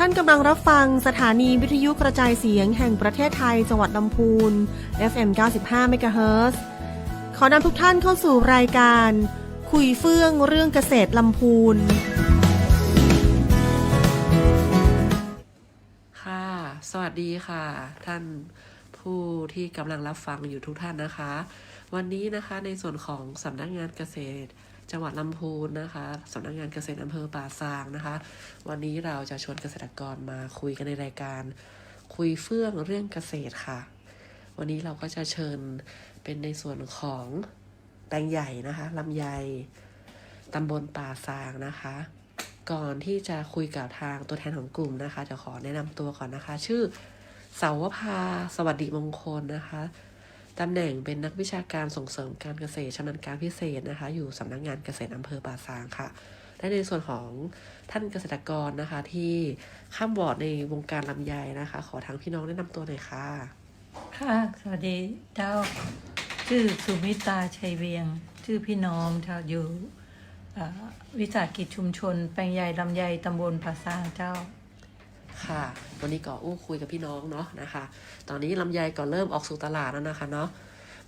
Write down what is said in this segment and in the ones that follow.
านกำลังรับฟังสถานีวิทยุกระจายเสียงแห่งประเทศไทยจังหวัดลำพูน FM 95 เมกะเฮิรตซ์ ขอนำทุกท่านเข้าสู่รายการคุยเฟื่องเรื่องเกษตรลำพูนค่ะสวัสดีค่ะท่านผู้ที่กำลังรับฟังอยู่ทุกท่านนะคะวันนี้นะคะในส่วนของสำนักงานเกษตรจังหวัดลำพูนนะคะสำนักงานเกษตรอำเภอป่าซางนะคะวันนี้เราจะชวนเกษตรกรมาคุยกันในรายการคุยเฟื่องเรื่องเกษตรค่ะวันนี้เราก็จะเชิญเป็นในส่วนของแปลงใหญ่นะคะลำไยตำบลป่าซางนะคะก่อนที่จะคุยกับทางตัวแทนของกลุ่มนะคะจะขอแนะนำตัวก่อนนะคะชื่อเสาวภาสวัสดิมงคลนะคะตำแหน่งเป็นนักวิชาการส่งเสริมการเกษตรชำนาญการพิเศษนะคะอยู่สำนักงานเกษตรอำเภอป่าซางค่ะและในส่วนของท่านเกษตรกรนะคะที่ข้ามวอร์ดในวงการลำไยนะคะขอทางพี่น้องแนะนำตัวหน่อยค่ะค่ะสวัสดีเจ้าชื่อสุมิตาชัยเวียงชื่อพี่น้องชาวอยู่วิสาหกิจชุมชนแปลงใหญ่ลำไยตำบลป่าซางเจ้าค่ะวันนี้ก็คุยกับพี่น้องเนาะนะคะตอนนี้ลำไยก็เริ่มออกสู่ตลาดแล้วนะคะเนาะ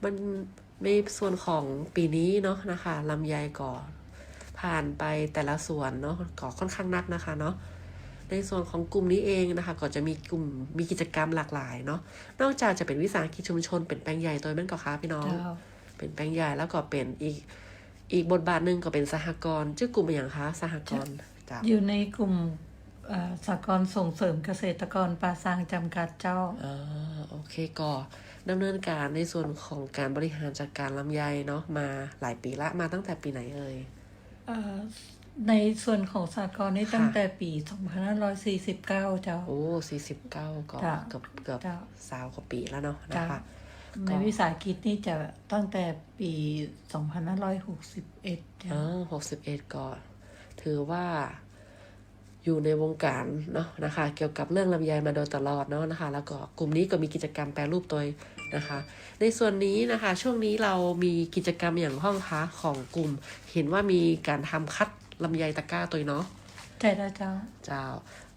มันในส่วนของปีนี้เนาะนะคะลำไยก็ผ่านไปแต่ละส่วนเนาะก็ค่อนข้างนักนะคะเนาะในส่วนของกลุ่มนี้เองนะคะก็จะมีกิจกรรมหลากหลายเนาะนอกจากจะเป็นวิสาหกิจชุมชนเป็นแปลงใหญ่ตัวนั้นก็ค่ะพี่น้องเป็นแปลงใหญ่แล้วก็เป็นอีกบทบาทหนึ่งก็เป็นสหกรณ์ชื่อกลุ่มอย่างคะสหกรณ์อยู่ในกลุ่มสหกรณ์ส่งเสริมเกษตรกรป่าซางจำกัดเจ้าโอเคก็ดำเนินการในส่วนของการบริหารจัดการลำไยเนาะมาหลายปีละมาตั้งแต่ปีไหนเอ่ยในส่วนของสหกรณ์นี่ตั้งแต่ปี2549เจ้าโอ้49ก็เกือบ20กว่าปีแล้วเนาะนะคะในวิสาหกิจนี่จะตั้งแต่ปี2561จ้ะ61ก็ถือว่าอยู่ในวงการเนาะนะคะเกี่ยวกับเรื่องลำไยมาโดยตลอดเนาะนะคะแล้วก็กลุ่มนี้ก็มีกิจกรรมแปรรูปตัวนะคะในส่วนนี้นะคะช่วงนี้เรามีกิจกรรมอย่างห้องคะของกลุ่มเห็นว่ามีการทำคัดลำไยตะกร้าตัวเนาะใช่แล้วเจ้า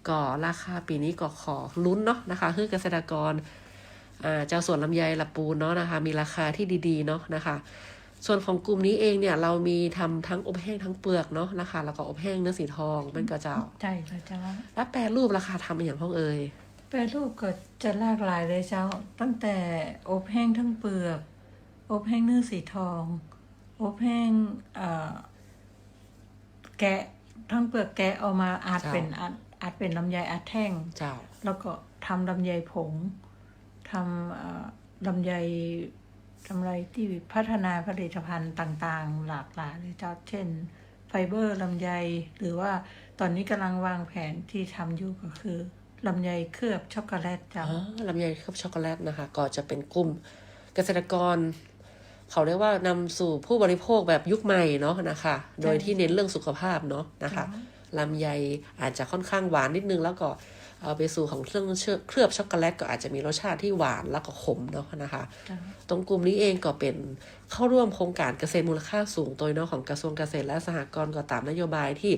ก็ราคาปีนี้ก็ขอลุ้นเนาะนะคะคือเกษตรกรเจ้าสวนลำไยละปูนเนาะนะคะมีราคาที่ดีๆเนาะนะคะส่วนของกลุ่มนี้เองเนี่ยเรามีทำทั้งอบแห้งทั้งเปลือกเนาะนะคะแล้วก็อบแห้งเนื้อสีทองเป็นกระเจ้าใช่แล้วเจ้าแล้วแปรรูปราคาทำอย่างห้องเอ่ยแปรรูปก็จะหลากหลายเลยเจ้าตั้งแต่อบแห้งทั้งเปลือกอบแห้งเนื้อสีทองอบแห้งแกะทั้งเปลือกแกะเอามาอัดเป็นลำไยอัดแท่งเจ้าแล้วก็ทำลำไยผงทำลำไยทำอะไรที่พัฒนาผลิตภัณฑ์ต่างๆหลากหลายเลยเจ้าเช่นไฟเบอร์ลำไยหรือว่าตอนนี้กำลังวางแผนที่ทำอยู่ก็คือลำไยเคลือบช็อกโกแลตเจ้าลำไยเคลือบช็อกโกแลตนะคะก็จะเป็นกลุ่มเกษตรกรเขาเรียกว่านำสู่ผู้บริโภคแบบยุคใหม่เนาะนะคะโดยที่เน้นเรื่องสุขภาพเนาะนะคะลำไยอาจจะค่อนข้างหวานนิดนึงแล้วก็เอาไปสู่ของเคลือบช็อกโกแลตก็อาจจะมีรสชาติที่หวานแล้วก็ขมเนาะนะคะตรงกลุ่มนี้เองก็เป็นเข้าร่วมโครงการเกษตรมูลค่าสูงโดยเนาะของกระทรวงเกษตรและสหกรณ์ก็ตามนโยบายที่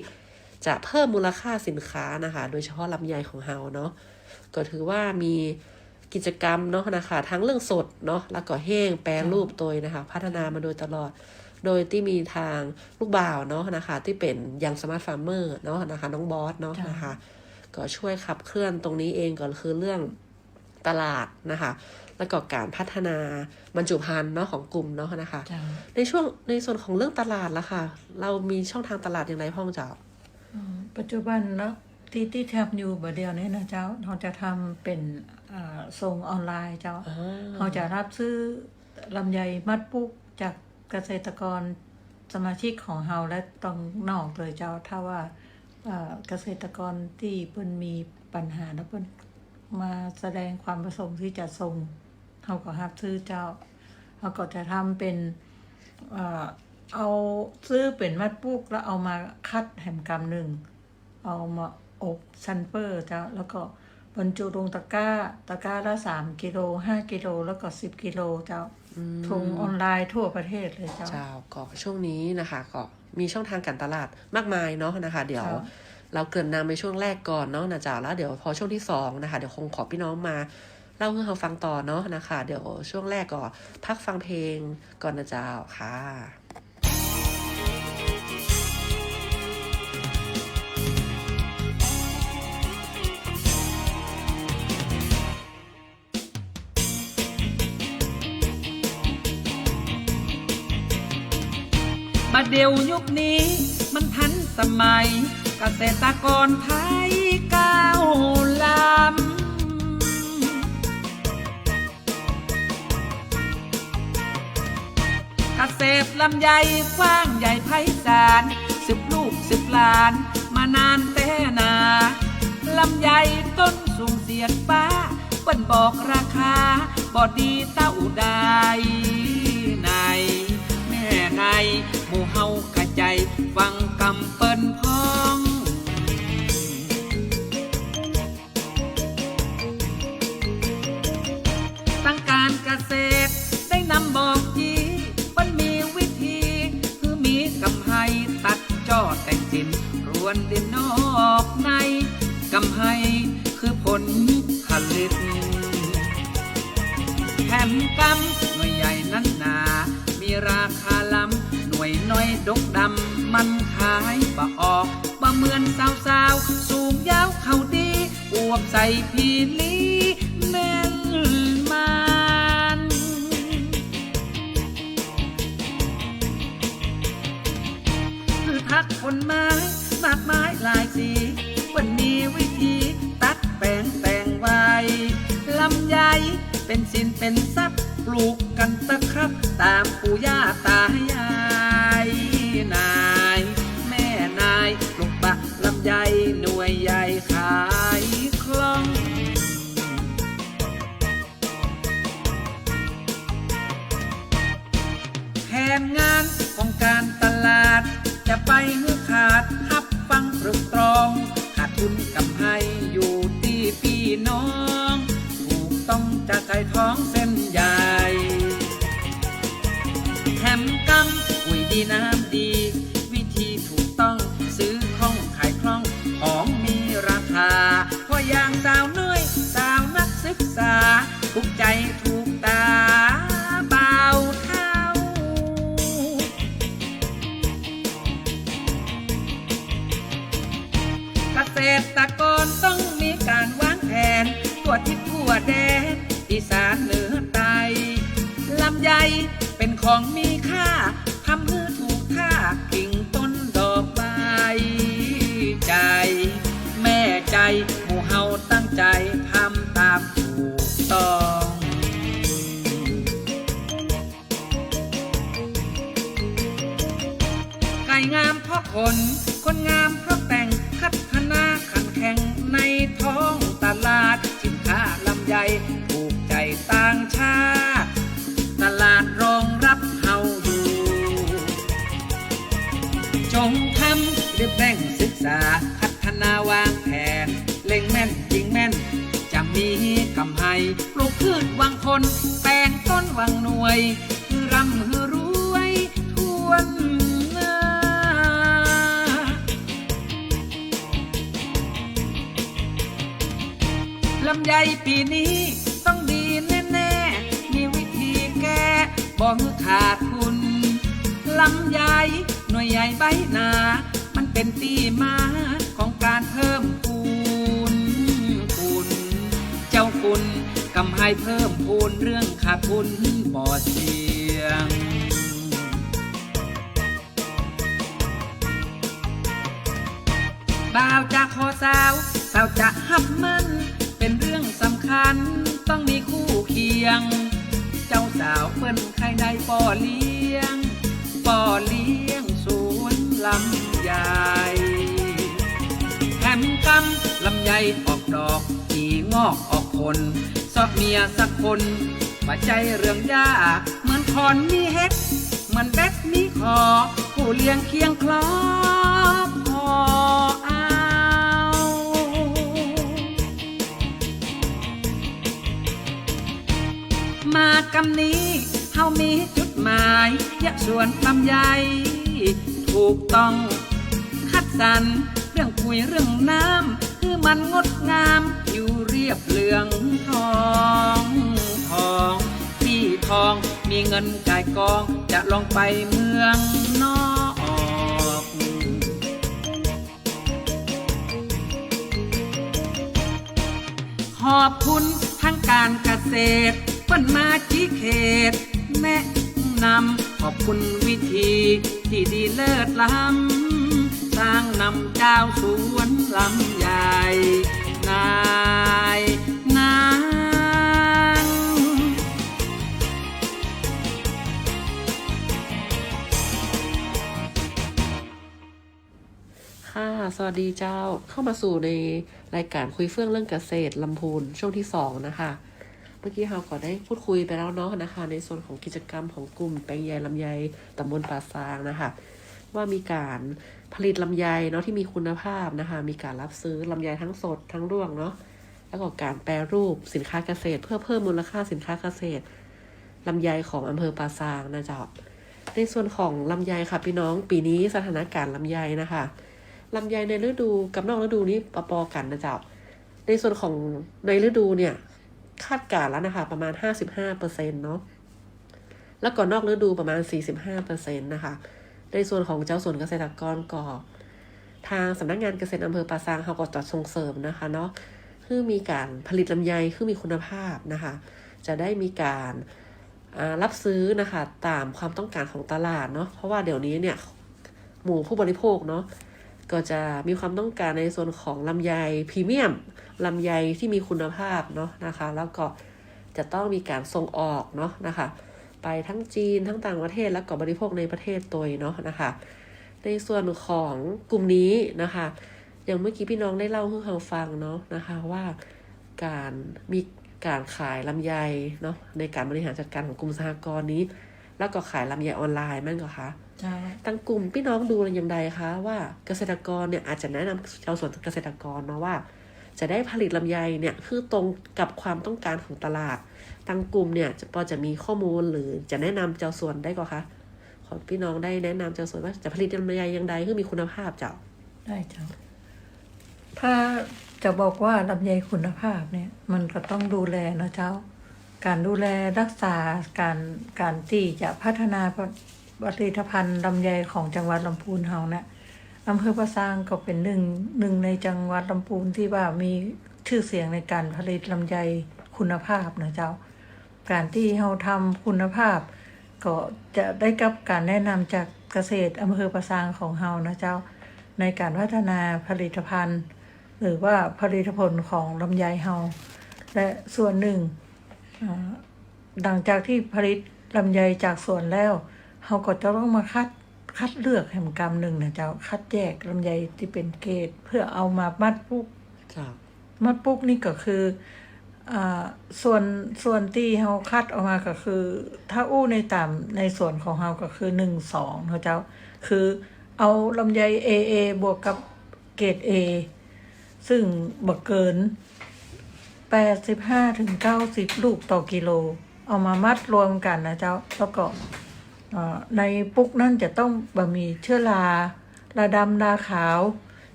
จะเพิ่มมูลค่าสินค้านะคะโดยเฉพาะลำไยของเฮาเนาะก็ถือว่ามีกิจกรรมเนาะนะคะทั้งเรื่องสดเนาะแล้วก็แห้งแปรรูปตัวนะคะพัฒนามาโดยตลอดโดยที่มีทางลูกบ่าวเนาะนะคะที่เป็นยังสมาร์ทฟาร์มเมอร์เนาะนะคะน้องบอสเนาะนะคะก็ช่วยขับเคลื่อนตรงนี้เองก็คือเรื่องตลาดนะคะแล้วก็การพัฒนาบรรจุภัณฑ์เนาะของกลุ่มเนาะนะคะในส่วนของเรื่องตลาดละค่ะเรามีช่องทางตลาดอย่างไรพ่องเจ้าปัจจุบันเนาะที่ทำอยู่เดียวนี้นะเจ้าเราจะทำเป็นส่งออนไลน์เจ้าเราจะรับซื้อลำไยมัดปุ๊กจากเกษตรกรสมาชิกของเราและต้องนอกเลยเจ้าถ้าว่าเกษตรกรที่เพิ่นมีปัญหาแล้วเพิ่นมาแสดงความประสงค์ที่จะส่งเราก็รับซื้อเจ้าเราก็จะทำเป็นเอาซื้อเป็นมัดปุ๊กแล้วเอามาคัดแหมกำหนึ่งเอามาอบซันเฟอร์เจ้าแล้วก็บรรจุลงตะกร้าละ3กิโล5กิโลแล้วก็10กิโลเจ้าส่งออนไลน์ทั่วประเทศเลยเจ้าก็ช่วงนี้นะคะก็มีช่องทางการตลาดมากมายเนาะนะคะเดี๋ยว เราเกริ่นนำในช่วงแรกก่อนเนาะนะเจ้าแล้วเดี๋ยวพอช่วงที่2นะคะเดี๋ยวคงขอพี่น้องมาเล่าให้เราฟังต่อเนาะนะคะเดี๋ยวช่วงแรกก็พักฟังเพลงก่อนนะเจ้าค่ะมาเดี๋ยวยุคนี้มันทันสมัยเกษตรกรไทยก้าวล้ำเกษตรลำไยกว้างใหญ่ไพศาล10 ลูก10 ล้านมานานแต่นาลำไยต้นสูงเสียดฟ้าเปิ้นบอกราคาบ่ดีเต้าใดในแม่ในหมู่เฮากะใจฟังกำเปิ้นพ้องตั้งการเกษตรได้นำบอกจีมันมีวิธีคือมีกำไห้ตัดจ่อแต่งสินรวนดินนอกในกำไห้คือผลผลิตแถมกำหน่วยใหญ่นั้นหนามีราคาล้ำหน่วยน้อยดกดำมันขายบ่ออกบ่เหมือนสาวๆสูงยาวเข้าดีอวบใส่พีลีแม่นมันคือทักผลไม้มากมายหลายสีวันนี้วิธีตัดแปลงแต่งไว้ลำไยเป็นสินเป็นทรัพย์ปลูกกันตะครับตามปู่ย่าตายายนายแม่นายปลูกปะลำไยหน่วยใหญ่ขายคล่องแผนงานของการตลาดจะไปเมื่อขาดฮับฟังตรึกตรองขาดทุนกำไรอยู่ที่พี่น้องถูกต้องจะใจท้องเส้นใหญ่แถมกำปุ๋ยดีน้ำดีวิธีถูกต้องซื้อคล่องขายคล่องของมีราคาเพราะอย่างสาวน้อยสาวนักศึกษาถูกใจถูกตาเบาเท่าเกษตรกรต้องมีการวางแผนทั่วทิศทั่วแดนอีสานเหนือใต้ลำไยเป็นของมีค่าทำให้ถูกท่ากิ่งต้นดอกใบใจแม่ใจหมู่เฮาตั้งใจทำตามถูกต้องไก่งามเพราะคนงามเพราะแต่งพัฒนาขันแข่งในท้องตลาดสินค้าลำไยถูกใจต่างชาติตลาดรองรับเฮาอยู่จงทำรีบเร่งศึกษาพัฒนาวางแผนเล็งแม่นยิงแม่นจะมีกำไรปลูกพืชวางคนแปลงต้นวางหน่วยคือร่ำคือรวยทวนลำไยปีนี้ต้องดีแน่ๆมีวิธีแก้บ่ให้ขาดทุนลำไยหน่วยใหญ่ใบหนามันเป็นที่มาของการเพิ่มพูนเจ้าคุณกำให้เพิ่มพูนเรื่องขาดทุนบ่เสี่ยงบ่าวจะขอสาวจะหับมันเป็นเรื่องสำคัญต้องมีคู่เคียงเจ้าสาวเปิ้นใครได้ป่อเลี้ยงสวนลำไยแถมกำลำไยออกดอกอีงอกออกผลสอบเมียสักคนมาใจเรื่องยากเหมือนคอนมีเฮ็ดเหมือนแบดมีคอผู้เลี้ยงเคียงคลอบคอมากำนี้เฮามีจุดหมายอยากสวนลำไยถูกต้องคัดสรรเรื่องภู คุยเรื่องน้ำคือมันงดงามผิวเรียบเหลืองทองพี่ทองมีเงินกายกองจะลองไปเมืองนอกขอบคุณทางการเกษตรเปิ้นมาชี้เขตแนะนำขอบคุณวิธีที่ดีเลิศล้ำสร้างนำเจ้าสวนลำใหญ่นายนาง ค่ะสวัสดีเจ้าเข้ามาสู่ในรายการคุยเฟื่องเรื่องเกษตรลำพูนช่วงที่2นะคะเมื่อกี้เราก็ได้พูดคุยไปแล้วเนาะนะคะในส่วนของกิจกรรมของกลุ่มแปลงใยลำไยตำบลป่าซางนะคะว่ามีการผลิตลำไยเนาะที่มีคุณภาพนะคะมีการรับซื้อลำไยทั้งสดทั้งร่วงเนาะแล้วก็การแปรรูปสินค้าเกษตรเพื่อเพิ่มมูลค่าสินค้าเกษตรลำไยของอำเภอป่าซางนะเจ้าในส่วนของลำไยค่ะพี่น้องปีนี้สถานการณ์ลำไยนะคะลำไยในฤดูกับนอกฤดูนี้ปอกันนะเจ้าในส่วนของในฤดูเนี่ยคาดการณ์แล้วนะคะประมาณ 55% เนาะแล้วก่อนนอกฤดูประมาณ 45% นะคะในส่วนของเจ้าสวนเกษตรกรก็ทางสำนักงานเกษตรอำเภอป่าซางเขาก็จัดส่งเสริมนะคะเนาะคือมีการผลิตลำไยคือมีคุณภาพนะคะจะได้มีการรับซื้อนะคะตามความต้องการของตลาดเนาะเพราะว่าเดี๋ยวนี้เนี่ยหมู่ผู้บริโภคเนาะก็จะมีความต้องการในส่วนของลำไยพรีเมียมลำไยที่มีคุณภาพเนาะนะคะแล้วก็จะต้องมีการส่งออกเนาะนะคะไปทั้งจีนทั้งต่างประเทศแล้วก็บริโภคในประเทศตัวเนาะนะคะในส่วนของกลุ่มนี้นะคะอย่างเมื่อกี้พี่น้องได้เล่าให้เราฟังเนาะนะคะว่าการมีการขายลำไยเนาะในการบริหารจัดการของกลุ่มสหกรณ์นี้แล้วก็ขายลำไยออนไลน์มั่นก็คะตั้งกลุ่มพี่น้องดูอย่างไรคะว่าเกษตรกรเนี่ยอาจจะแนะนำชาวสวนเกษตรกรเนาะว่าจะได้ผลิตลำไยเนี่ยคือตรงกับความต้องการของตลาดตั้งกลุ่มเนี่ยพอจะมีข้อมูลหรือจะแนะนำเจ้าสวนได้ก็คะขอพี่น้องได้แนะนำเจ้าสวนว่าจะผลิตลำไยอย่างใดคือมีคุณภาพเจ้าได้เจ้าถ้าจะบอกว่าลำไยคุณภาพเนี่ยมันก็ต้องดูแลนะเจ้าการดูแลรักษาการที่จะพัฒนาผลิตภัณฑ์ลำไยของจังหวัดลำพูนเฮาเนี่ยอำเภอป่าซางก็เป็นหนึ่งในจังหวัดลำพูนที่ว่ามีชื่อเสียงในการผลิตลำไยคุณภาพนะเจ้าการที่เฮาทำคุณภาพก็จะได้กับการแนะนำจากเกษตรอำเภอป่าซางของเฮานะเจ้าในการพัฒนาผลิตภัณฑ์หรือว่าผลิตผลของลำไยเฮาและส่วนหนึ่งหลังจากที่ผลิตลำไยจากสวนแล้วเฮาก็จะต้องมาคัดเลือกแห่งกรรมหนึ่งนะเจ้าคัดแยกลำไยที่เป็นเกรดเพื่อเอามามัดปุ๊กมัดปุ๊กนี่ก็คือส่วนที่เฮาคัดออกมาก็คือถ้าอู้ในส่วนของเฮาก็คือ1 2นะเจ้าคือเอาลำไย AA บวกกับเกรด A ซึ่งบ่เกิน85 ถึง 90 ลูกต่อกิโลเอามามัดรวมกันนะเจ้าแล้วก็ในปุ๊กนั่นจะต้องบ่มีเชื้อราดำราขาว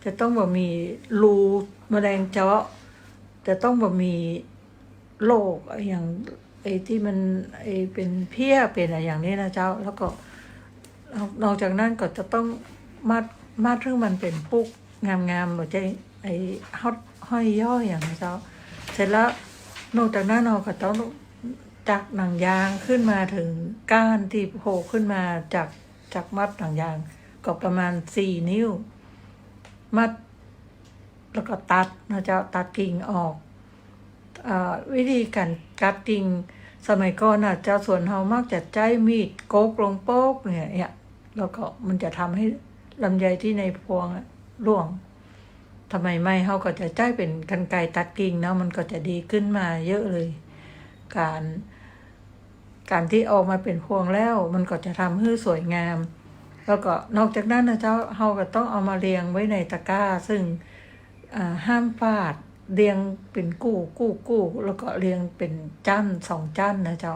จะต้องบ่มีรูแมลงเจาะจะต้องบ่มีโรคอย่างที่มันเป็นเพี้ยเป็นอะไรอย่างนี้นะเจ้าแล้วก็นอกจากนั้นก็จะต้องมัดถึงมันเป็นปุ๊กงามๆบ่ใช่ห้อยย่อยอย่างนะเจ้าเสร็จแล้วนอกจากนั้นเราก็ต้องจักหนังยางขึ้นมาถึงก้านที่โผล่ขึ้นมาจากมัดหนังยางก็ประมาณ4 นิ้วมัดแล้วก็ตัดนะเจ้าตัดกิ่งออกวิธีการกัดกิ่งสมัยก่อนน่ะเจ้าสวนเฮามักจะใช้มีดโกกลงโป๊กเนี่ยแล้วก็มันจะทำให้ลำไยที่ในพวงร่วงทำไมไม่เฮาก็จะใช้เป็นกรรไกรตัดกิ่งเนาะมันก็จะดีขึ้นมาเยอะเลยการที่ออกมาเป็นพวงแล้วมันก็จะทำให้สวยงามแล้วก็นอกจากนั้นนะเจ้าเฮาก็ต้องเอามาเรียงไว้ในตะกร้าซึ่งห้ามฟาดเรียงเป็นกู้แล้วก็เรียงเป็นจั่น2จั่นนะเจ้า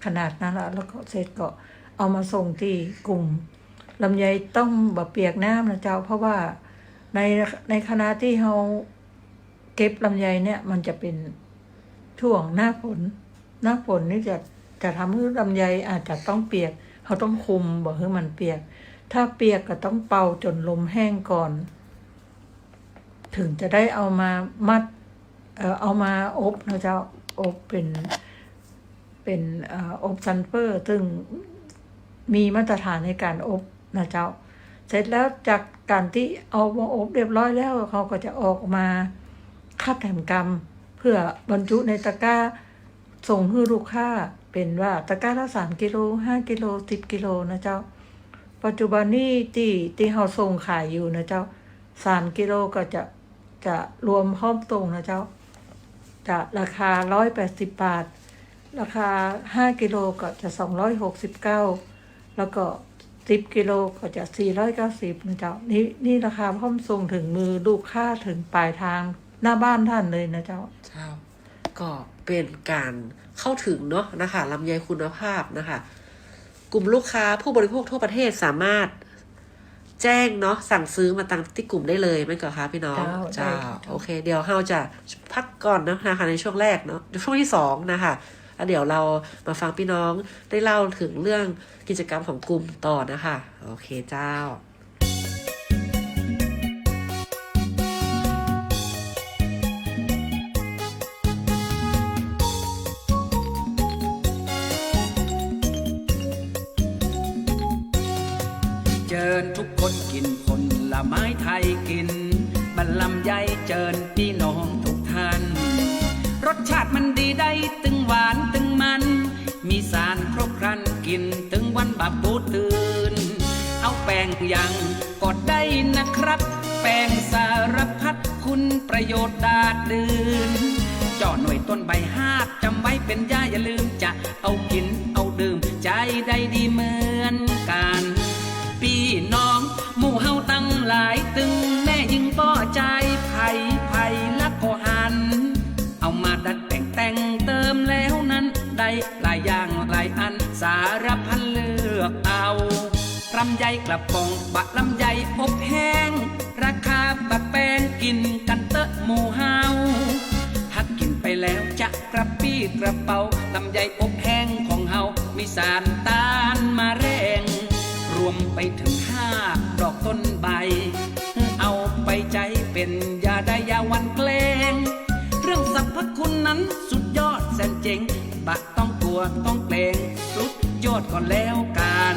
ขนาดนั้นแล้วก็เสร็จก็เอามาส่งที่กลุ่มลำไยต้องบ่เปียกน้ำนะเจ้าเพราะว่า ในขณะที่เราเก็บลำไยเนี่ยมันจะเป็นช่วงหน้าฝนนี่จะทำให้ลำไยอาจจะต้องเปียกเขาต้องคุมบอกให้มันเปียกถ้าเปียกก็ต้องเป่าจนลมแห้งก่อนถึงจะได้เอามามัดเอามาอบนะเจ้าอบเป็นอบซัลเฟอร์ซึ่งมีมาตรฐานในการอบนะเจ้าเสร็จแล้วจากการที่เอามาอบเรียบร้อยแล้วเขาก็จะออกมาคัดแถมกรรมเพื่อบรรจุในตะกร้าส่งให้ลูกค้าเป็นว่าตะกร้าละ3 กิโล5 กิโล10 กิโลนะเจ้าปัจจุบันนี้ที่เขาส่งขายอยู่นะเจ้า3 กิโลก็จะรวมพร้อมส่งนะเจ้าจะราคา180 บาทราคา5 กิโลก็จะ269แล้วก็10 กิโลก็จะ490นะเจ้านี่ราคาพร้อมส่งถึงมือลูกค้าถึงปลายทางหน้าบ้านท่านเลยนะเจ้าก็เป็นการเข้าถึงเนาะนะคะลำไยคุณภาพนะคะกลุ่มลูกค้าผู้บริโภคทั่วประเทศสามารถแจ้งเนาะสั่งซื้อมาตั้งที่กลุ่มได้เลยไหมคะพี่น้องจ้าโอเคเดี๋ยวเราจะพักก่อนนะคะในช่วงแรกเนาะช่วงที่2นะคะแล้วเดี๋ยวเรามาฟังพี่น้องได้เล่าถึงเรื่องกิจกรรมของกลุ่มต่อนะคะโอเคเจ้าเจิญทุกคนกินผลไม้ไทยกินบัลลำไยเจิญพี่น้องทุกท่านรสชาติมันดีได้ตึงหวานตึงมันมีสารครบครันกินตึงวันบาปูตื่นเอาแป้งยังกดได้นะครับแป้งสารพัดคุณประโยชน์ดาดดืนเจาะหน่วยต้นใบหาดจำไว้เป็นย่าอย่าลืมจะเอากินเอาดื่มใจได้ดีเหมือนกันพี่น้องหมู่เฮาตั้งหลายตึงแม่ยิงป้อใจไผ่ละก็หันเอามาดัดแต่งเติมแล้วนั้นได้หลายอย่างหลายอันสารพันเลือกเอาลำไยกระป๋องบะลำไยอบแห้งราคาบะแป้งกินกันเตอะหมู่เฮาถ้ากินไปแล้วจะกระปี้กระเป๋าลำไยอบแห้งของเฮามีสารต้านมะเร็งรวมไปถึง5 ดอกต้นใบเอาไปใจเป็นยาได้ยาวันแกล้งเรื่องสรรพคุณนั้นสุดยอดแสนเจ๋งบะต้องกลัวต้องเกรงสุดยอดก่อนแล้วกัน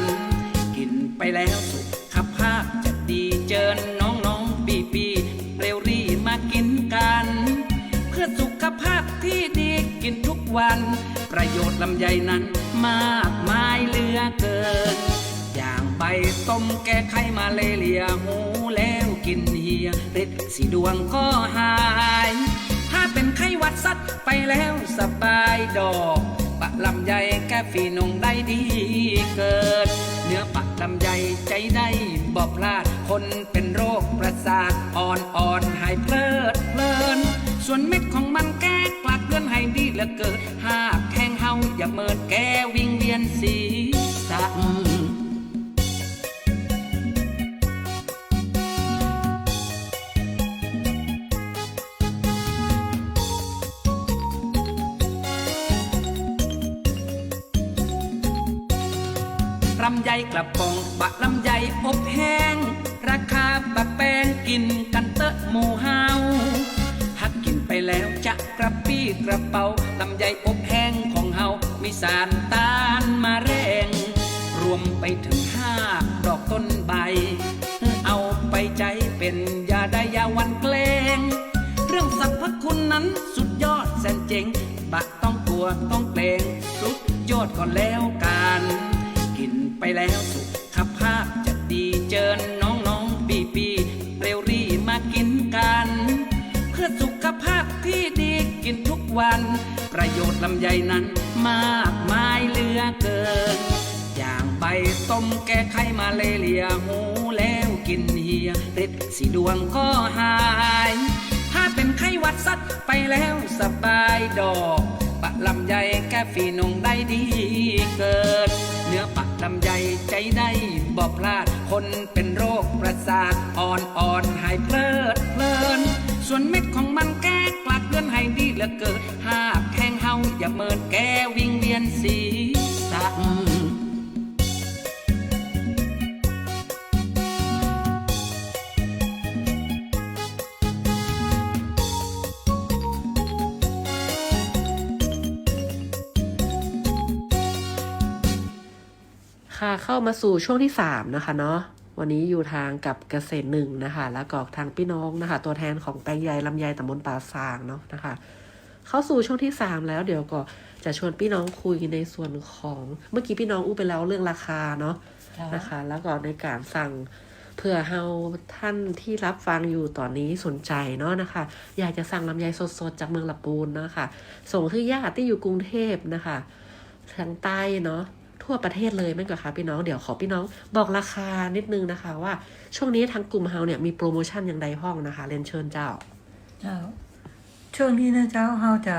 กินไปแล้วสุขภาพจะดีเจิญน้องปีเร็วรีมากินกันเพื่อสุขภาพที่ดีกินทุกวันประโยชน์ลำไยนั้นมากมายเหลือเกินอย่างใบต้มแก้ไขมาเลเรียหูแล้วกินเหียฤทธิ์สีดวงก็หายถ้าเป็นไข้หวัดซัดไปแล้วสบายดอกปะลำไยแก้ฝีนงได้ดีเกิดเนื้อปะลำไยใจได้บอกพลาดคนเป็นโรคประสาทอ่อนหายเพลิดเพลินส่วนเม็ดของมันแก้กลัดเลื่อนให้ดีเหลือเกินหากแข้งเฮาอย่าเมินแก้วิงเวียนศีรษะลำไยกระป๋องบะลำไยอบแห้งราคาบะแป้งกินกันเตอะหมู่เฮาหากกินไปแล้วจะกระปี้กระเป๋าลำไยอบแห้งของเฮามีสารต้านมะเร็งรวมไปถึง5 ดอกต้นใบเอาไปใจเป็นยาได้ยาวันแกล้งเรื่องสรรพคุณนั้นสุดยอดแสนเจ๋งบะต้องกลัวต้องเกรงสุดยอดก่อนแล้วกันกินไปแล้วสุขภาพจะดีเจิญน้องปีเร็วรีมากินกันเพื่อสุขภาพที่ดีกินทุกวันประโยชน์ลำไยนั้นมากมายเหลือเกินอย่างใบต้มแก้ไขมาเลเรียหูแล้วกินเหียฤทธิ์สีดวงก็หายถ้าเป็นไข้หวัดซัดไปแล้วสบายดอกปะ ลำไยแก้ฝีนงได้ดีเกินเนื้อปักลำไยใจได้บ่พลาดคนเป็นโรคประสาทอ่อนหายเพลินส่วนเม็ดของมันแก้กลัดเลือนให้ดีเหลือเกินหากแห้งเฮาอย่าเมินแก้วิงเวียนศีรษะค่ะเข้ามาสู่ช่วงที่3นะคะเนาะวันนี้อยู่ทางกับเกษตร1นะคะแล้วก็ทางพี่น้องนะคะตัวแทนของแปลงใหญ่ลำไยตำบลป่าซางเนาะนะคะเข้าสู่ช่วงที่3แล้วเดี๋ยวก็จะชวนพี่น้องคุยในส่วนของเมื่อกี้พี่น้องอู้ไปแล้วเรื่องราคาเนาะนะคะแล้วก็ในการสั่งเพื่อเฮาท่านที่รับฟังอยู่ตอนนี้สนใจเนาะนะคะอยากจะสั่งลำไยสดๆจากเมืองลำพูนนะคะส่งคือญาติที่อยู่กรุงเทพนะคะทางใต้เนาะทั่วประเทศเลยมั้งคะพี่น้องเดี๋ยวขอพี่น้องบอกราคานิดนึงนะคะว่าช่วงนี้ทางกลุ่มเฮาเนี่ยมีโปรโมชั่นอย่างใดพ้องนะคะเรียนเชิญเจ้าช่วงนี้นะเจ้าเฮาจะ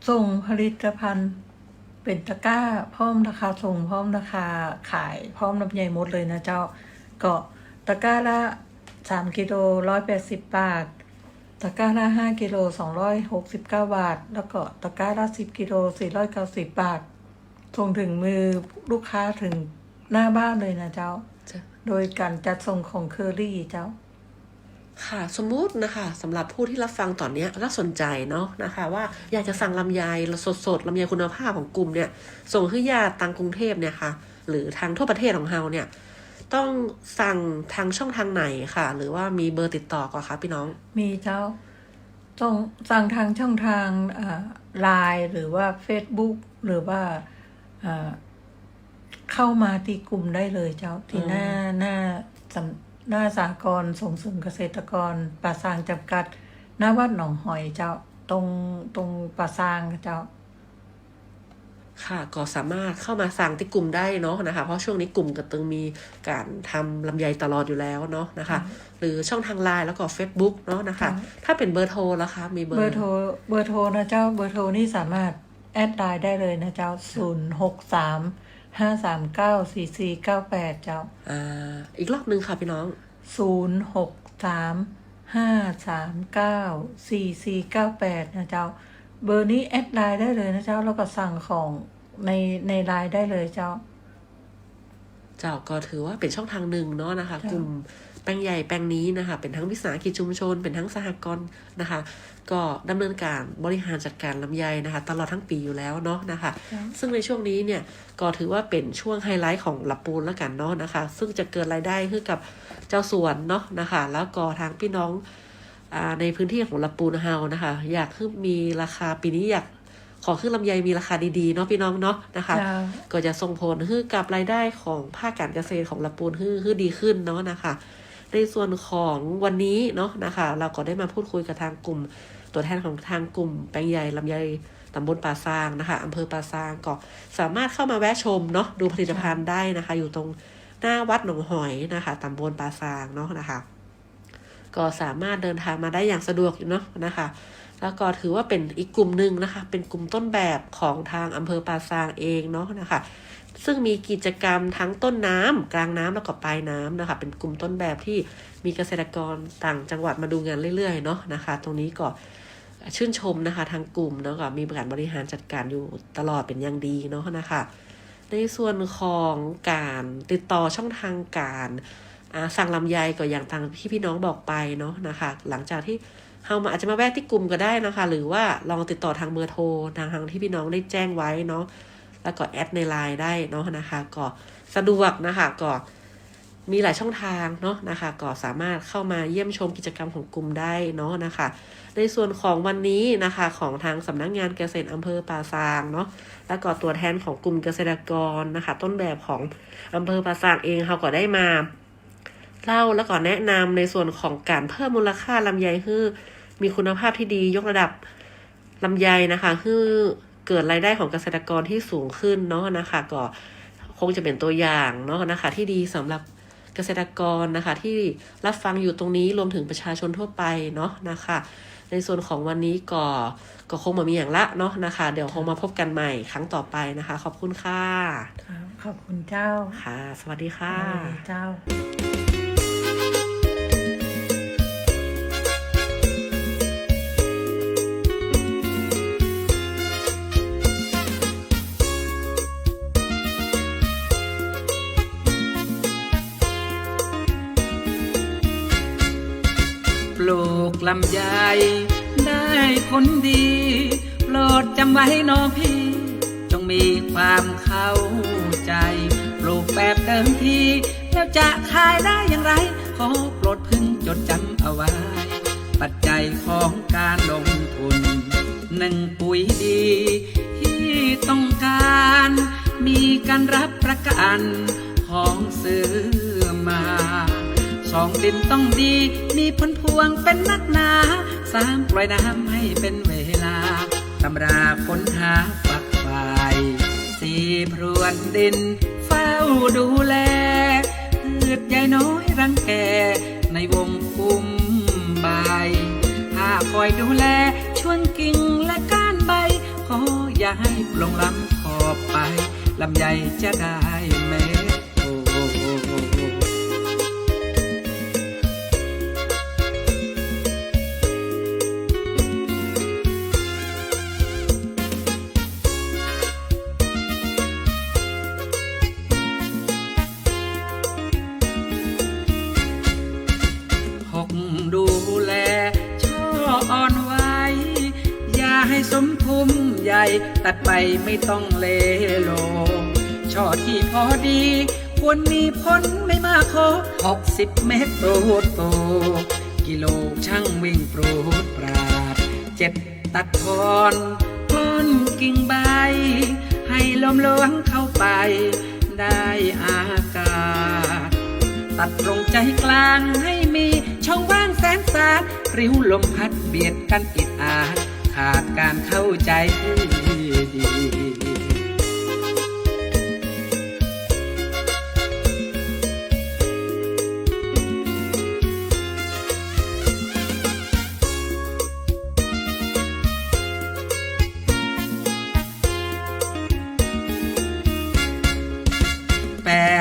ส่งผลิตภัณฑ์เป็นตะกร้าพร้อมราคาส่งพร้อมราคาขายพร้อมลำไยหมดเลยนะเจ้าก็ตะกร้าละ3กิโล180 บาทตะกร้าละ5กิโล269 บาทแล้วก็ตะกร้าละ10กิโล490 บาทส่งถึงมือลูกค้าถึงหน้าบ้านเลยนะเจ้าโดยการจัดส่งของเคอรี่เจ้าค่ะสมมุตินะคะสำหรับผู้ที่รับฟังตอนนี้ก็สนใจเนาะนะคะว่าอยากจะสั่งลำไยสดๆลำไยคุณภาพของกลุ่มเนี่ยส่งให้ญาติต่างกรุงเทพเนี่ยค่ะหรือทางทั่วประเทศของเฮาเนี่ยต้องสั่งทางช่องทางไหนค่ะหรือว่ามีเบอร์ติดต่อก่อนคะพี่น้องมีเจ้าต้องสั่งทางช่องทางไลน์หรือว่า Facebook หรือว่าเข้ามาที่กลุ่มได้เลยเจ้าที่หน้าสหกรณ์ส่งเสริมเกษตรกรป่าซางจำกัดหน้าวัดหนองหอยเจ้าตรงป่าซางเจ้าค่ะก็สามารถเข้ามาสั่งที่กลุ่มได้เนาะนะคะเพราะช่วงนี้กลุ่มกระตึงมีการทำลำไยตลอดอยู่แล้วเนาะนะคะหรือช่องทางไลน์แล้วก็ Facebook เนาะนะคะถ้าเป็นเบอร์โทรแล้วคะมีเบอร์โทรนะเจ้าเบอร์โทรนี่สามารถแอดไลน์ได้เลยนะเจ้า063-539-4498เจ้าอีกรอบนึงค่ะพี่น้อง063-539-4498นะเจ้าเบอร์นี้แอดไลน์ได้เลยนะเจ้าแล้วก็สั่งของในไลน์ได้เลยเจ้าก็ถือว่าเป็นช่องทางหนึ่งเนาะนะคะกลุ่มแปลงใหญ่แปลงนี้นะคะเป็นทั้งวิสาหกิจชุมชนเป็นทั้งสหกรณ์นะคะก็ดำเนินการบริหารจัดการลำไยนะคะตลอดทั้งปีอยู่แล้วเนาะนะคะซึ่งในช่วงนี้เนี่ยก็ถือว่าเป็นช่วงไฮไลท์ของลำพูนแล้วกันเนาะนะคะซึ่งจะเกิดรายได้ให้กับเจ้าสวนเนาะนะคะแล้วก็ทางพี่น้องในพื้นที่ของลำพูนเฮานะคะอยากให้มีราคาปีนี้อยากขอขึ้นลำไยมีราคาดีๆเนาะพี่น้องเนาะนะคะก็จะส่งผลให้กับรายได้ของภาคการเกษตรของลำพูนให้ดีขึ้นเนาะนะคะในส่วนของวันนี้เนาะนะคะเราก็ได้มาพูดคุยกับทางกลุ่มตัวแทนของทางกลุ่มแปลงใหญ่ลำไยตำบลป่าซางนะคะอำเภอป่าซางก็สามารถเข้ามาแวะชมเนาะดูผลิตภัณฑ์ได้นะคะอยู่ตรงหน้าวัดหนองหอยนะคะตำบลป่าซางเนาะนะคะก็สามารถเดินทางมาได้อย่างสะดวกอยู่เนาะนะคะแล้วก็ถือว่าเป็นอีกกลุ่มหนึ่งนะคะเป็นกลุ่มต้นแบบของทางอำเภอป่าซางเองเนาะนะคะซึ่งมีกิจกรรมทั้งต้นน้ำกลางน้ำแล้วก็ปลายน้ำนะคะเป็นกลุ่มต้นแบบที่มีเกษตรกรต่างจังหวัดมาดูงานเรื่อยๆเนาะนะคะตรงนี้ก็ชื่นชมนะคะทางกลุ่มเนาะก็มีการบริหารจัดการอยู่ตลอดเป็นอย่างดีเนาะนะคะในส่วนของการติดต่อช่องทางการสั่งลำไยก็อย่างทางพี่น้องบอกไปเนาะนะคะหลังจากที่เราอาจจะมาแวะที่กลุ่มก็ได้นะคะหรือว่าลองติดต่อทางเบอร์โทรทางที่พี่น้องได้แจ้งไว้เนาะแล้วก็แอดในไลน์ได้เนาะนะคะก็สะดวกนะคะก็มีหลายช่องทางเนาะนะคะก็สามารถเข้ามาเยี่ยมชมกิจกรรมของกลุ่มได้เนาะนะคะในส่วนของวันนี้นะคะของทางสำนักงานเกษตรอำเภอป่าซางเนาะแล้วก็ตัวแทนของกลุ่มเกษตรกรนะคะต้นแบบของอำเภอป่าซางเองเขาก็ได้มาเล่าแล้วก็แนะนำในส่วนของการเพิ่มมูลค่าลำไยให้มีคุณภาพที่ดียกระดับลำไยนะคะให้เกิดรายได้ของเกษตรกรที่สูงขึ้นเนาะนะคะก็คงจะเป็นตัวอย่างเนาะนะคะที่ดีสำหรับ เกษตรกรนะคะที่รับฟังอยู่ตรงนี้รวมถึงประชาชนทั่วไปเนาะนะคะในส่วนของวันนี้ก็คงมามีอย่างละเนาะนะคะเดี๋ยวคงมาพบกันใหม่ครั้งต่อไปนะคะขอบคุณค่ะขอบคุณเจ้าค่ะสวัสดีค่ะเจ้าปลูกลำไยได้ผลดีโปรดจำไว้น้องพี่จงมีความเข้าใจปลูกแบบเดิมทีแล้วจะขายได้อย่างไรขอโปรดพึงจดจำเอาไว้ปัจจัยของการลงทุน1ปุ๋ยดีที่ต้องการมีการรับประกันของซื้อมา2ดินต้องดีมีผลพวงเป็นนักหนา3ปล่อยน้ำให้เป็นเวลาตำราค้นหาฝักใฝ่4พรวนดินเฝ้าดูแลพืชใหญ่น้อยรังแกในวงคุมใบ5คอยดูแลช่วงกิ่งและก้านใบขออย่าให้ปลงล้ำขอบไปลำไยจะได้เม็ดดูแลช่ออ่อนไว้อย่าให้สมทุมใหญ่ตัดไปไม่ต้องเลโลช่อที่พอดีควรมีผลไม่มากขอ60 เมตรโตกิโลช่างวิ่งโปรดปราด7ตัดทอนกล้อนกิ่งใบให้ลมล้วงเข้าไปได้อากาศตัดตรงใจกลางให้มีช่องว่างแสนสาดริ้วลมพัดเบียดกันอิดอาดขาดการเข้าใจดี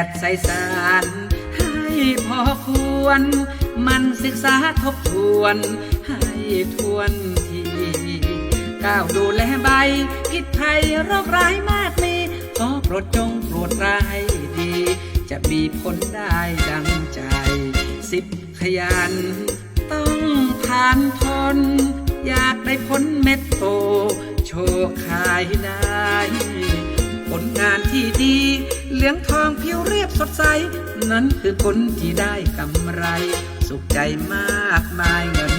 8ใส่สารพอควรมันศึกษาทบทวนให้ทวนที9ดูแลใบพิษภัยโรคร้ายมากมีขอโปรดจงโปรดร้ายดีจะมีผลได้ดังใจ10ขยันต้องผ่านทนอยากได้ผลเม็ดโตโชว์ขายได้ผลงานที่ดีเหลืองทองผิวเรียบสดใสนั้นคือผลที่ได้กำไรสุขใจมากมายเงิน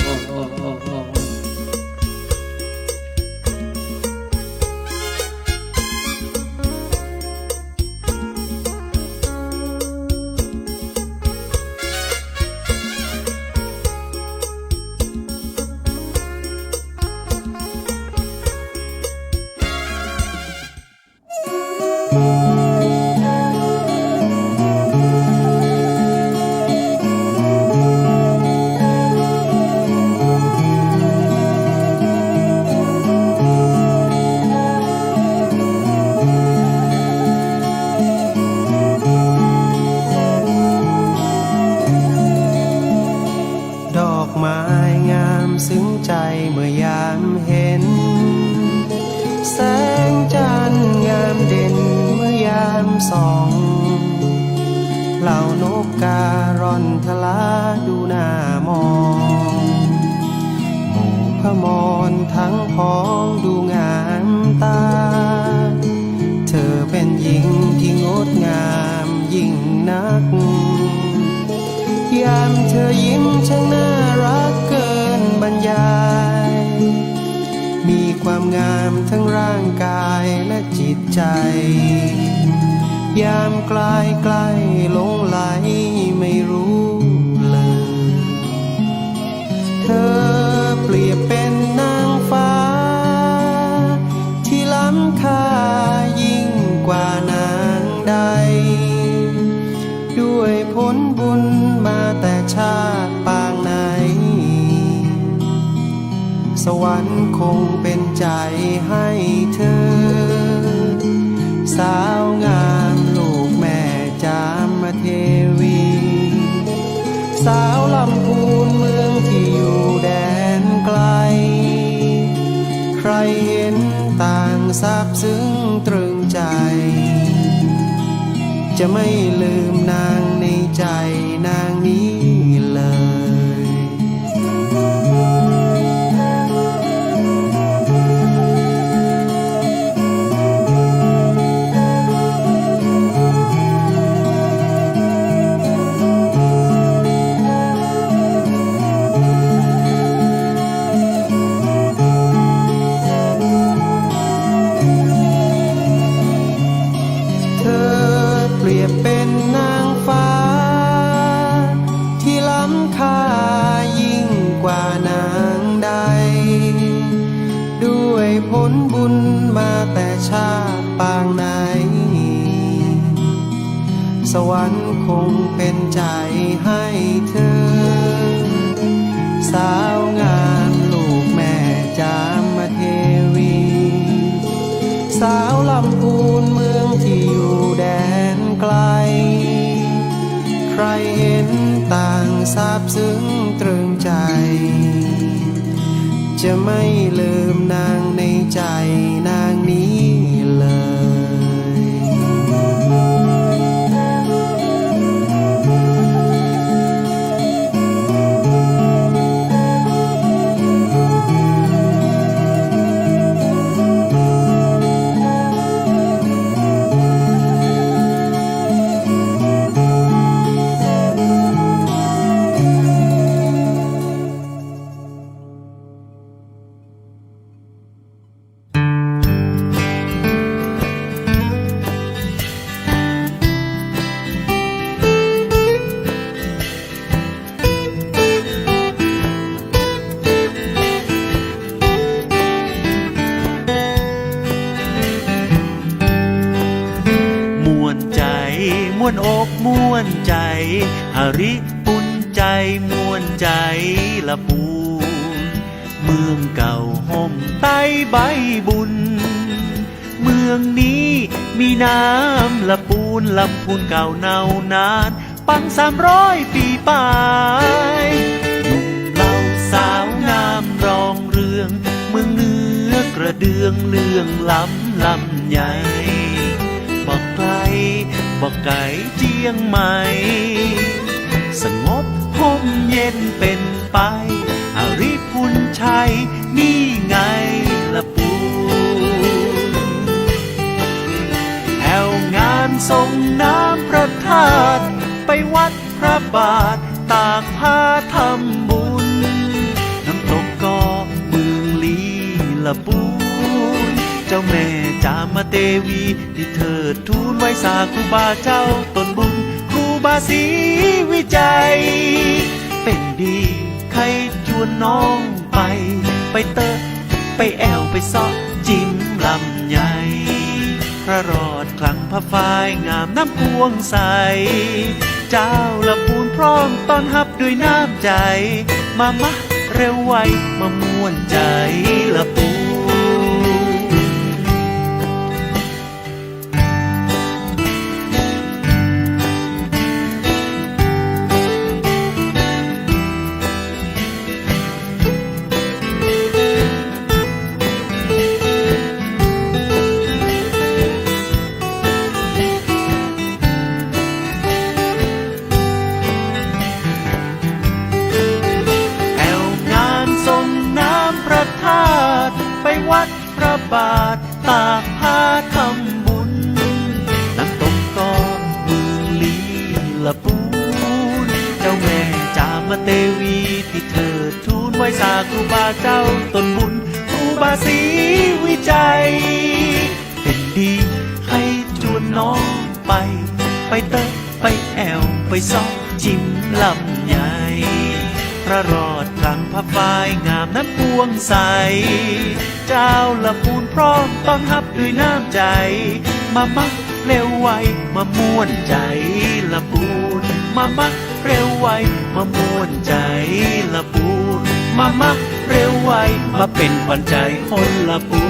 ทองซึ้งใจเมื่อยามเห็นแสงจันทร์งามเด่นเมื่อยามส่องเหล่านกการ่อนทลาดูหน้ามองหมู่พมรทั้งพ้องดูงามตาเธอเป็นหญิงที่งดงามยิ่งนักยามเธอยิ้มช่างน่ารักเกินบรรยายมีความงามทั้งร่างกายและจิตใจยามใกล้หลงไหลไม่รู้เลยเธอเปรียบเป็นนางฟ้าที่ล้ำค่ายิ่งกว่านางใดด้วย ผลบุญมาแต่ชาติปางไหนสวรรค์คงเป็นใจให้เธอสาวงามลูกแม่จามเทวีสาวลำพูนเมืองที่อยู่แดนไกลใครเห็นต่างซาบซึ้งตรึงใจจะไม่ลืมนางในใจนางนี้เลย สวรรค์คงเป็นใจให้เธอสาวงามลูกแม่จามเทวีสาวลำพูนเมืองที่อยู่แดนไกลใครเห็นต่างซาบซึ้งตรึงใจจะไม่ลืมนางในใจนางนี้เลยม่วนอกม่วนใจหริปุ่นใจม่วนใจละปูเมืองเก่าห่มใต้ใบบุญเมืองนี้มีน้ำละปูนลำพูนเก่าเนานานปัง300 ปีไปหนุ่มเหล่าสาวงามรองเรืองเมืองเนื้อกระเดืองเลื่องล้ำลำใหญ่บอกไกลบอกไก่เจียงใหม่สงบห่มเย็นเป็นไปหริพุนชัยนี่ไงละปูแอวงานส่งน้ำพระธาตุไปวัดพระบาทตากผ้าทำบุญน้ำตกก็เมืองลีละปูเจ้าแม่จามเทวีที่เธอทูลไว้สาครูบาเจ้าตนบุญครูบาศรีวิจัยเป็นดีใครชวนน้องไปเตอะไปแอวไปซอกจิ้มลำใหญ่พระรอดคลังพระฝ้ายงามน้ำพวงใสเจ้าละปูนพร้อมต้อนรับด้วยน้ำใจมาเร็วไวมาม่วนใจละปูวัดพระบาทตากผ้าทำบุญน้ำตกก็เมืองลีละปูนเจ้าแม่จามเทวีที่เธอทูลไว้สาครูบาเจ้าตนบุญครูบาศรีวิจัยเป็นดีให้ชวนน้องไปเตอะไปแอวไปซอกจิ้มลำใหญ่พระรอดคลังพระฝ้ายงามน้ำพวงใสเจ้าละปูนพร้อมต้อนรับด้วยน้ำใจมาเร็วไวมาม่วนใจละปูน มามักเร็วไวมาม่วนใจละปูมามักเร็วไวมาเป็นขวัญใจคนละปู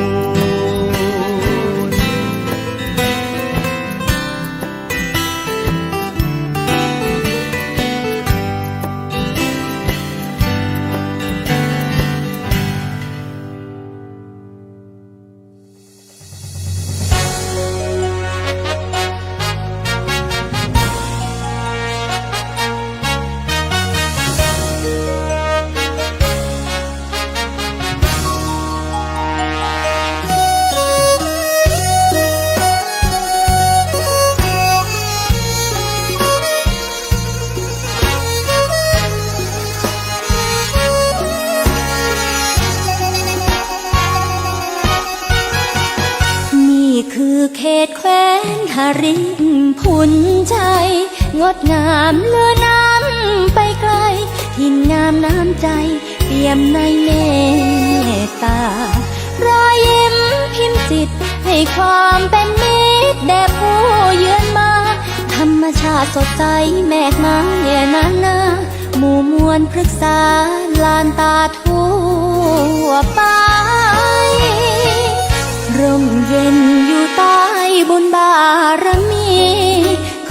นี่คือเขตแคว้นหรินพุนชัยงดงามเลือน้ำไปไกลทินงามน้ำใจเปี่ยมในเมตตารอยยิ้มพิมพ์จิตให้ความเป็นมิตรแด่ผู้เยือนมาธรรมชาติสดใสแมกไม้นานาหมู่มวลพฤกษาลานตาทั่วไปร่มเย็นอยู่ใต้บุญบารมี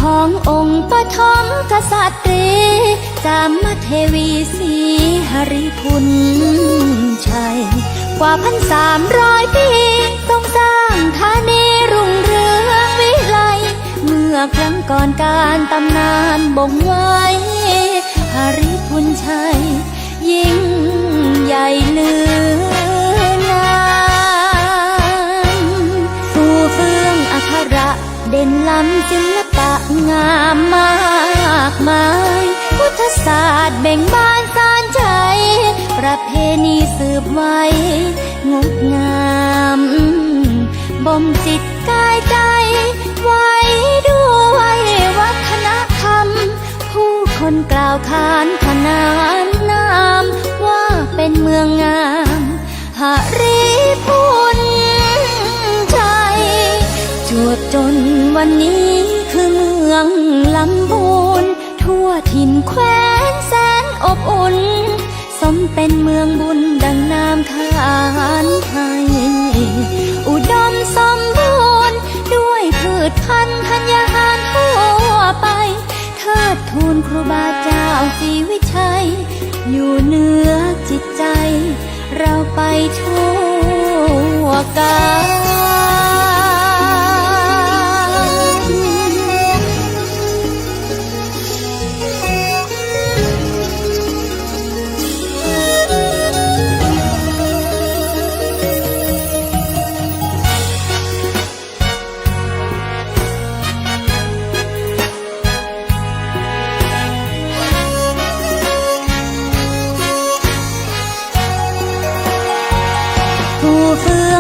ขององค์ปฐมกษัตริย์จามเทวีศรีหริพุนชัยกว่า1,300 ปีทรงสร้างธานีรุ่งเรืองวิไลเมื่อครั้งก่อนการตำนานบ่งไว้หริพุนชัยยิ่งใหญ่เลืองามฟูเฟื่องอัคระเด่นล้ำศิลปะงามมากมายพุทธศาสตร์เบ่งบานสานใจประเพณีสืบไว้งดงามบ่มจิตกายใจไว้ด้วยวัฒนธรรมผู้คนกล่าวขานขนานนามว่าเป็นเมืองงามหริพุนชัยจวบจนวันนี้คือเมืองลำพูนทั่วถิ่นแคว้นแสนอบอุ่นสมเป็นเมืองบุญดังนามขานไทยอุดมสมบูรณ์ด้วยพืชพันธุ์ธัญญาหารทั่วไปเทิดทูนครูบาเจ้าศรีวิชัยอยู่เหนือจิตใจเราไปทั่วกา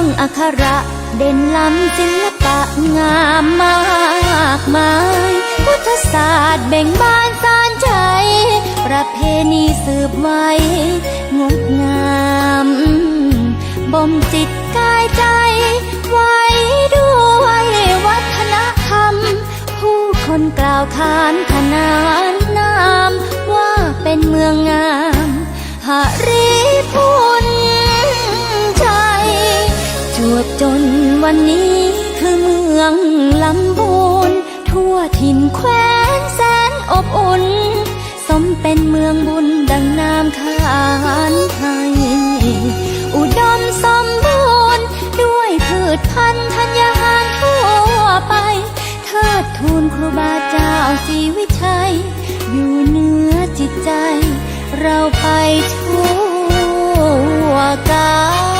ลอัคระเด่นล้ำศิลปะงามมากมายพุทธศาสตร์เบ่งบานสานใจประเพณีสืบไว้งดงามบ่มจิตกายใจไว้ด้วยวัฒนธรรมผู้คนกล่าวขานขนานนามว่าเป็นเมืองงามหริพุนชัยจวบจนวันนี้คือเมืองลำพูนทั่วถิ่นแคว้นแสนอบอุ่นสมเป็นเมืองบุญดังนามขานไทยอุดมสมบูรณ์ด้วยพืชพันธุ์ธัญญาหารทั่วไปเทิดทูนครูบาเจ้าศรีวิชัยอยู่เหนือจิตใจเราไปทั่วกาล เ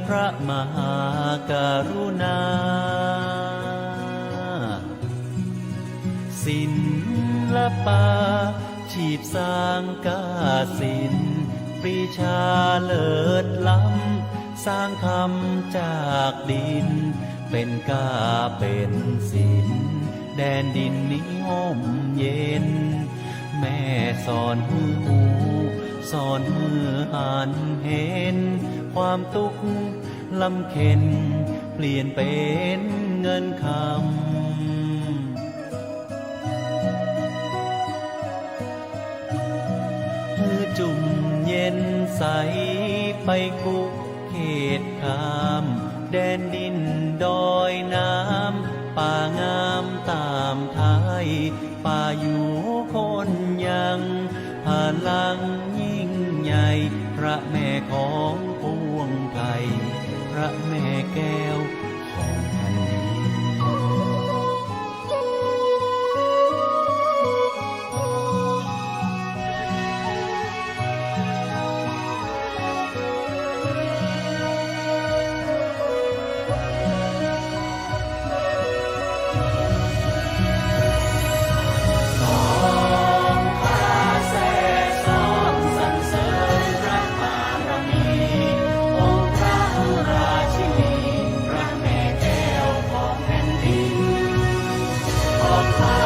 พระมหากรุณา ศิลปะชีพสร้างกาศิลป์ปรีชาเลิศล้ำสร้างคำจากดิน เป็นกาเป็นศิลป์แดนดินนิยมเย็น แม่สอนมือหูสอนมืออ่านเห็น ความทุกข์ลำเค็นเปลี่ยนเป็นเงินคำจุ่มเย็นใสไปคุกเขตขามแดนดินดอยน้ำป่างามตามไทยป่าอยู่คนยังพลังยิ่งใหญ่พระแม่ของปวงไทยพระแม่แก้วของแผ่นดิน ขอบ